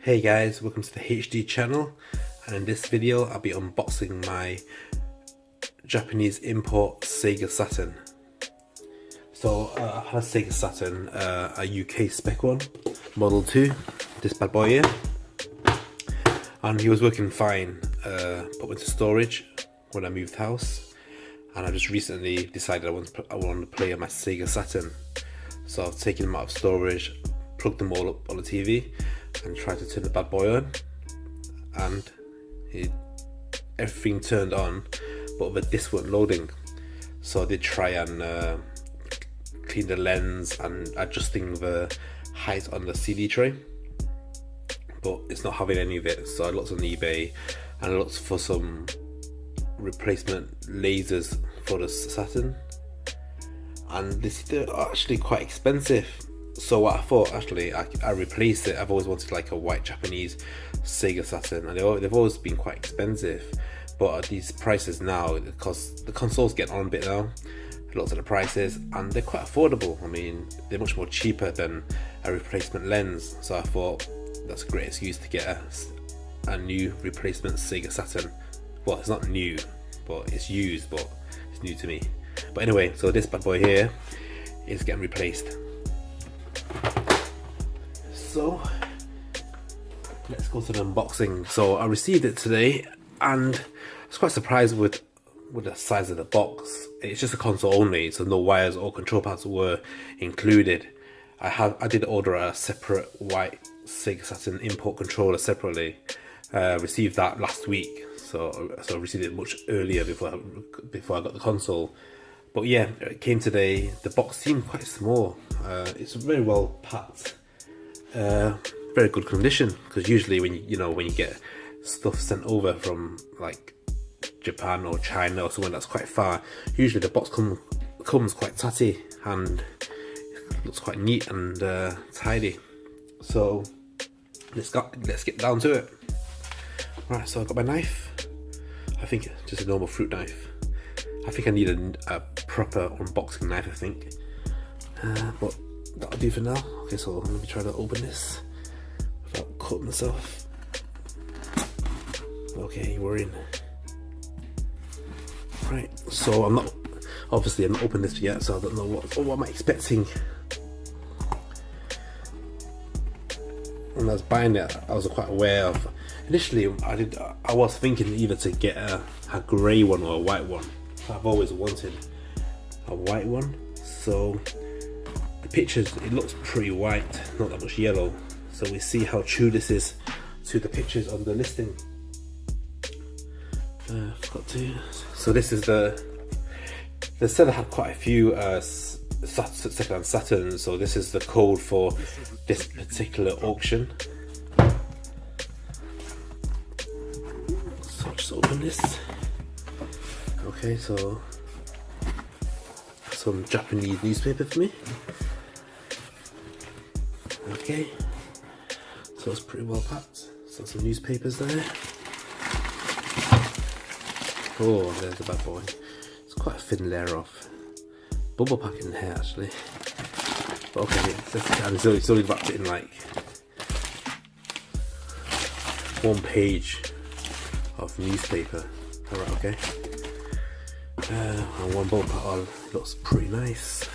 Hey guys, welcome to the HD channel, and in this video I'll be unboxing my Japanese import Sega Saturn. So I had a Sega Saturn, a UK spec one, Model 2, this bad boy here, and he was working fine. Put him into storage when I moved house, and I just recently decided I wanted to play on my Sega Saturn. So I've taken him out of storage, plugged them all up on the TV, and tried to turn the bad boy on, and everything turned on, but the disc weren't loading. So I did try and clean the lens and adjusting the height on the CD tray, but it's not having any of it. So I looked on eBay and I looked for some replacement lasers for the Saturn, and they're actually quite expensive. So what I thought, actually, I replaced it. I've always wanted like a white Japanese Sega Saturn, and they've always been quite expensive. But at these prices now, because the console's getting on a bit now, I looked at the prices and they're quite affordable. I mean, they're much more cheaper than a replacement lens. So I thought that's a great excuse to get a new replacement Sega Saturn. Well, it's not new, but it's used, but it's new to me. But anyway, so this bad boy here is getting replaced. So let's go to the unboxing. So I received it today, and I was quite surprised with the size of the box. It's just a console only, so no wires or control pads were included. I did order a separate white Sega Saturn import controller separately. Received that last week, so I received it much earlier before I got the console. But yeah, it came today. The box seemed quite small. It's very well packed. Very good condition, because usually when you get stuff sent over from like Japan or China or somewhere that's quite far, usually the box comes quite tatty and looks quite neat and tidy. So let's get down to it. Right, so I got my knife. I think just a normal fruit knife. I think I need a proper unboxing knife, I think, but that'll do for now. Okay, so let me try to open this without cutting myself. Okay, we're in. Right, so I'm not opening this yet, so I don't know what am I expecting. When I was buying it, I was quite aware of. Initially, I was thinking either to get a grey one or a white one. I've always wanted a white one. So the pictures, it looks pretty white, not that much yellow. So we see how true this is to the pictures on the listing. So this is the seller had quite a few second-hand Saturns, so this is the code for this particular auction. So I'll just open this. Okay, so some Japanese newspaper for me. Okay, so it's pretty well packed. So some newspapers there. Oh, there's the bad boy. It's quite a thin layer of bubble pack in here, actually. But okay, it's only wrapped it in like one page of newspaper. Alright, okay. And one bubble pack on, looks pretty nice.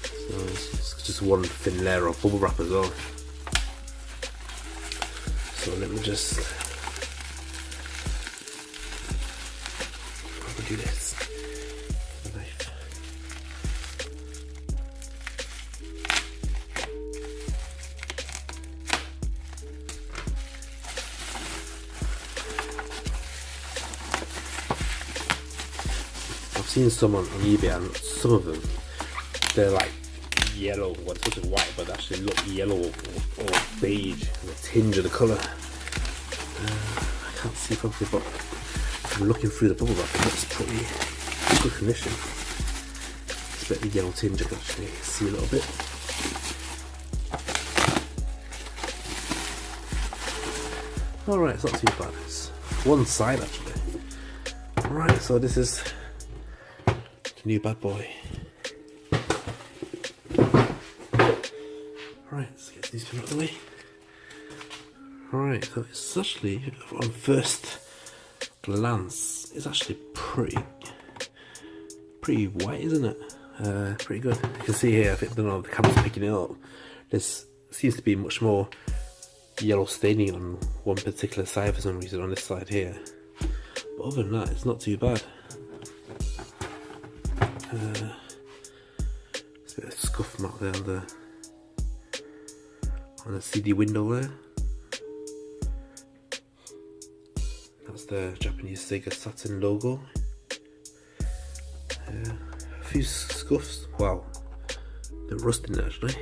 So it's just one thin layer of bubble wrap as well. So let me just do this. The knife. I've seen some on eBay, and some of them, they're like yellow, well, it's supposed to be white, but they actually look yellow or beige, and the tinge of the colour. I can't see properly, but I'm looking through the bubble wrap, it looks pretty good condition. It's a bit of a yellow tinge, I can actually see a little bit. Alright, it's not too bad. It's one side actually. Alright, so this is the new bad boy. Right, let's get these out of the way. Right, so it's actually, on first glance, it's actually pretty white, isn't it? Pretty good. You can see here, I don't know if the camera's picking it up, this seems to be much more yellow staining on one particular side for some reason, on this side here. But other than that, it's not too bad. There's a bit of scuff mark there on the CD window there. That's the Japanese Sega Saturn logo. A few scuffs. Wow, they're rusting there actually.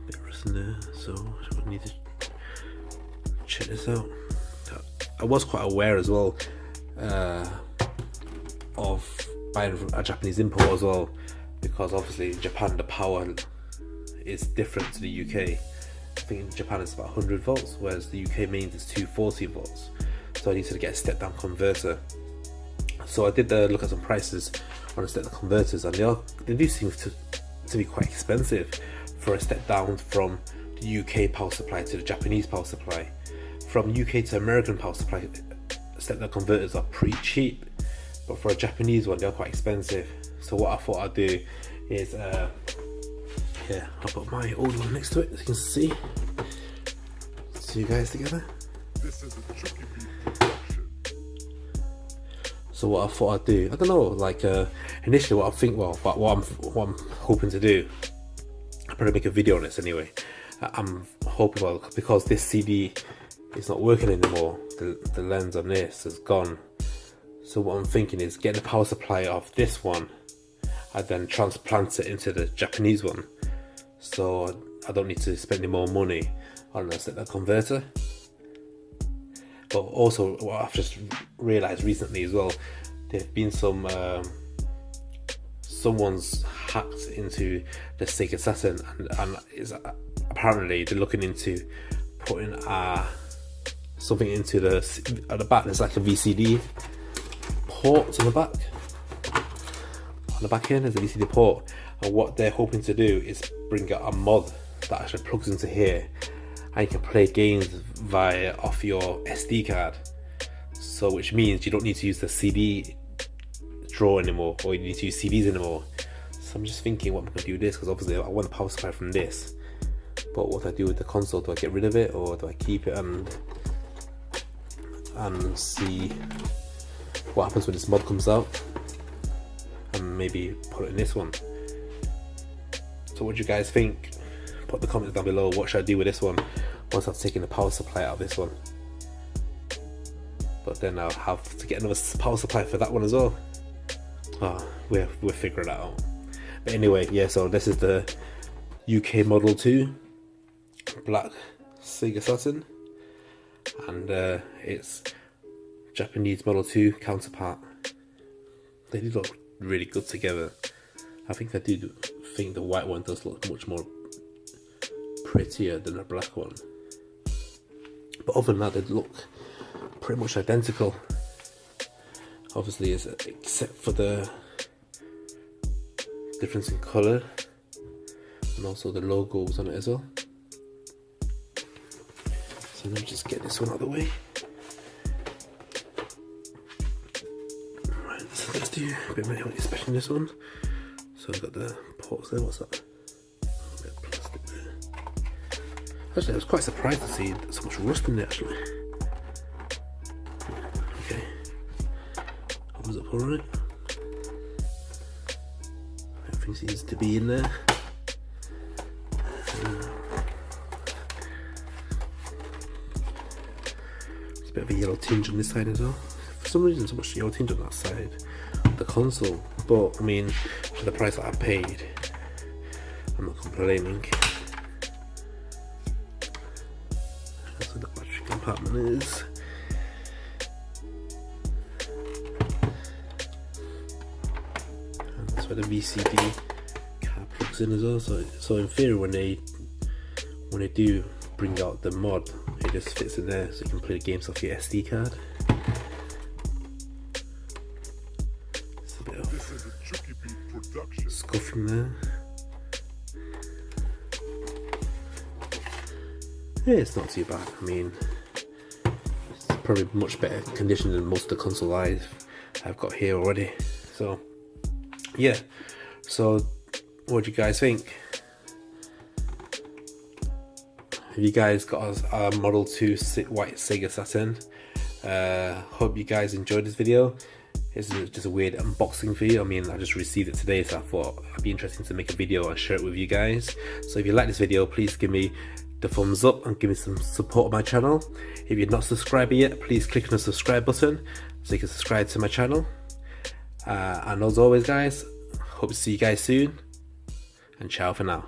Bit rusting there, so I need to check this out. I was quite aware as well of buying a Japanese import as well, because obviously in Japan the power is different to the UK. I think in Japan it's about 100 volts, whereas the UK mains is 240 volts. So I needed to get a step down converter. So I did look at some prices on a step down converters, and they do seem to be quite expensive for a step down from the UK power supply to the Japanese power supply. From UK to American power supply, step down converters are pretty cheap, but for a Japanese one they're quite expensive. So what I thought I'd do is yeah, I'll put my old one next to it, as you can see. See you guys together. This is a tricky production. So what I thought I'd do, I don't know, like initially what I think, well, what I'm hoping to do, I'll probably make a video on this anyway. I'm hoping, well, because this CD is not working anymore, the lens on this is gone. So what I'm thinking is get the power supply of this one and then transplant it into the Japanese one, so I don't need to spend any more money on a step-down converter. But also what I've just realised recently as well, there have been someone's hacked into the Sega Saturn, and is apparently they're looking into putting something into at the back. There's like a VCD port on the back. On the back end there's a VCD port, and what they're hoping to do is bring out a mod that actually plugs into here, and you can play games off your SD card. So which means you don't need to use the CD drawer anymore, or you need to use CDs anymore. So I'm just thinking what I'm going to do with this, because obviously I want the power supply from this, but what do I do with the console? Do I get rid of it, or do I keep it and see what happens when this mod comes out, and maybe put it in this one? So what do you guys think? Put the comments down below. What should I do with this one once I've taken the power supply out of this one? But then I'll have to get another power supply for that one as well. We're figuring that out. But anyway, yeah, so this is the UK Model 2 black Sega Saturn, and it's Japanese Model 2 counterpart. They do look really good together. I think I do think the white one does look much more prettier than the black one. But other than that, they look pretty much identical. Obviously, except for the difference in colour, and also the logos on it as well. So let me just get this one out of the way. Right, so let's do a bit of inspection this one. So I've got the ports there. What's that? A bit of plastic there. Actually, I was quite surprised to see so much rust in it actually. Okay. Opens up alright. Everything seems to be in there. There's a bit of a yellow tinge on this side as well. For some reason, so much yellow tinge on that side of the console. But I mean, for the price that I paid, I'm not complaining. That's where the battery compartment is. And that's where the VCD card plugs in as well. So in theory, when they do bring out the mod, it just fits in there, so you can play the games off your SD card. It's a bit of scuffing there. Yeah, it's not too bad. I mean, it's probably much better condition than most of the console I've got here already. So yeah, so what do you guys think? Have you guys got a Model 2 White Sega Saturn? Hope you guys enjoyed this video. It's just a weird unboxing video. I mean, I just received it today, so I thought it'd be interesting to make a video and share it with you guys. So if you like this video, please give me the thumbs up and give me some support on my channel. If you're not subscribed yet, please click on the subscribe button so you can subscribe to my channel. And as always guys, hope to see you guys soon, and ciao for now.